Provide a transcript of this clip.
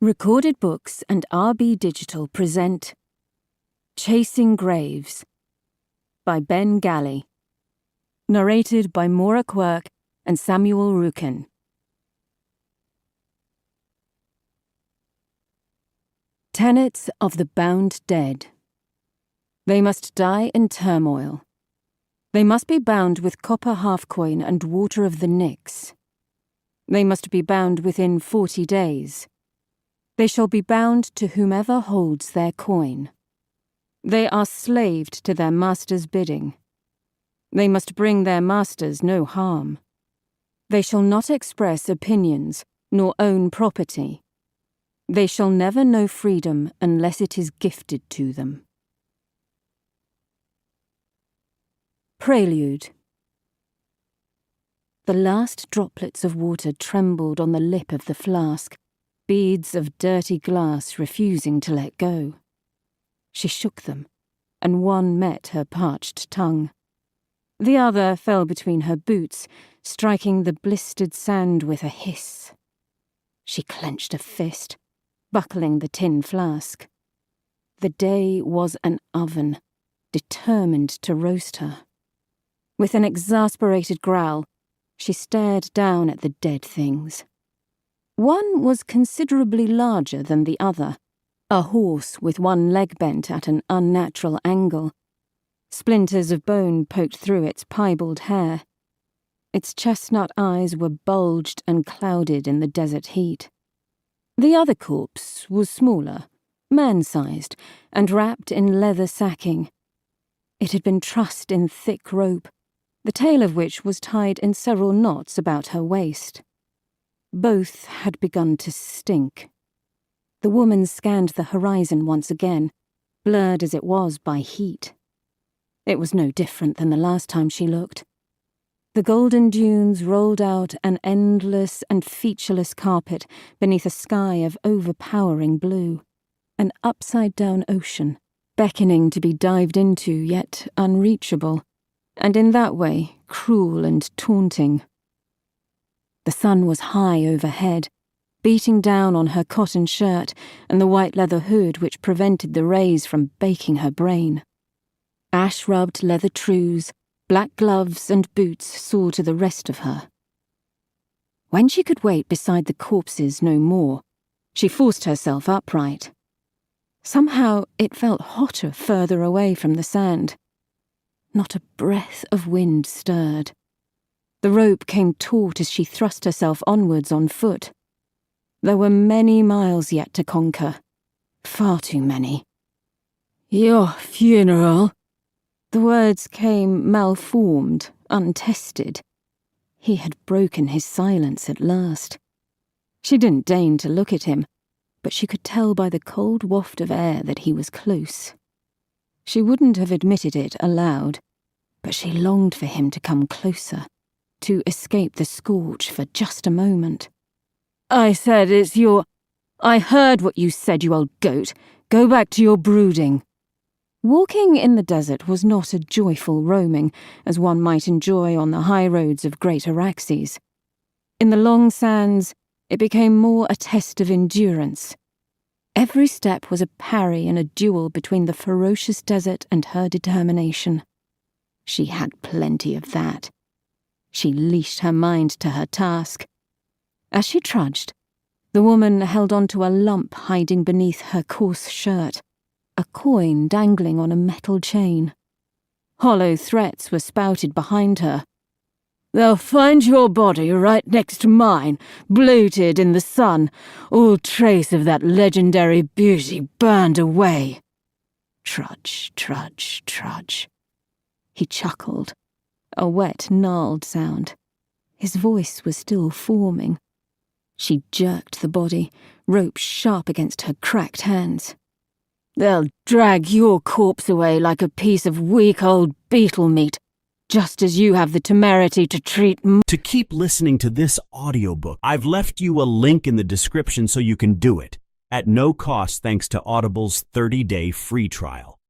Recorded Books and RB Digital present Chasing Graves by Ben Galley. Narrated by Maura Quirk and Samuel Rukin. Tenets of the Bound Dead. They must die in turmoil. They must be bound with copper half-coin and water of the Nix. They must be bound within 40 days. They shall be bound to whomever holds their coin. They are slaved to their master's bidding. They must bring their masters no harm. They shall not express opinions, nor own property. They shall never know freedom unless it is gifted to them. Prelude. The last droplets of water trembled on the lip of the flask, beads of dirty glass refusing to let go. She shook them, and one met her parched tongue. The other fell between her boots, striking the blistered sand with a hiss. She clenched a fist, buckling the tin flask. The day was an oven, determined to roast her. With an exasperated growl, she stared down at the dead things. One was considerably larger than the other, a horse with one leg bent at an unnatural angle. Splinters of bone poked through its piebald hair. Its chestnut eyes were bulged and clouded in the desert heat. The other corpse was smaller, man-sized, and wrapped in leather sacking. It had been trussed in thick rope, the tail of which was tied in several knots about her waist. Both had begun to stink. The woman scanned the horizon once again, blurred as it was by heat. It was no different than the last time she looked. The golden dunes rolled out an endless and featureless carpet beneath a sky of overpowering blue, an upside-down ocean, beckoning to be dived into yet unreachable, and in that way cruel and taunting. The sun was high overhead, beating down on her cotton shirt and the white leather hood which prevented the rays from baking her brain. Ash-rubbed leather trews, black gloves and boots saw to the rest of her. When she could wait beside the corpses no more, she forced herself upright. Somehow it felt hotter further away from the sand. Not a breath of wind stirred. The rope came taut as she thrust herself onwards on foot. There were many miles yet to conquer. Far too many. "Your funeral?" The words came malformed, untested. He had broken his silence at last. She didn't deign to look at him, but she could tell by the cold waft of air that he was close. She wouldn't have admitted it aloud, but she longed for him to come closer, to escape the scorch for just a moment. "I said it's your... I heard what you said, you old goat. Go back to your brooding." Walking in the desert was not a joyful roaming, as one might enjoy on the high roads of Great Araxes. In the long sands, it became more a test of endurance. Every step was a parry in a duel between the ferocious desert and her determination. She had plenty of that. She leashed her mind to her task. As she trudged, the woman held on to a lump hiding beneath her coarse shirt, a coin dangling on a metal chain. Hollow threats were spouted behind her. "They'll find your body right next to mine, bloated in the sun, all trace of that legendary beauty burned away." Trudge, trudge, trudge. He chuckled, a wet, gnarled sound. His voice was still forming. She jerked the body, rope sharp against her cracked hands. "They'll drag your corpse away like a piece of weak old beetle meat, just as you have the temerity to treat To keep listening to this audiobook, I've left you a link in the description so you can do it, at no cost thanks to Audible's 30-day free trial.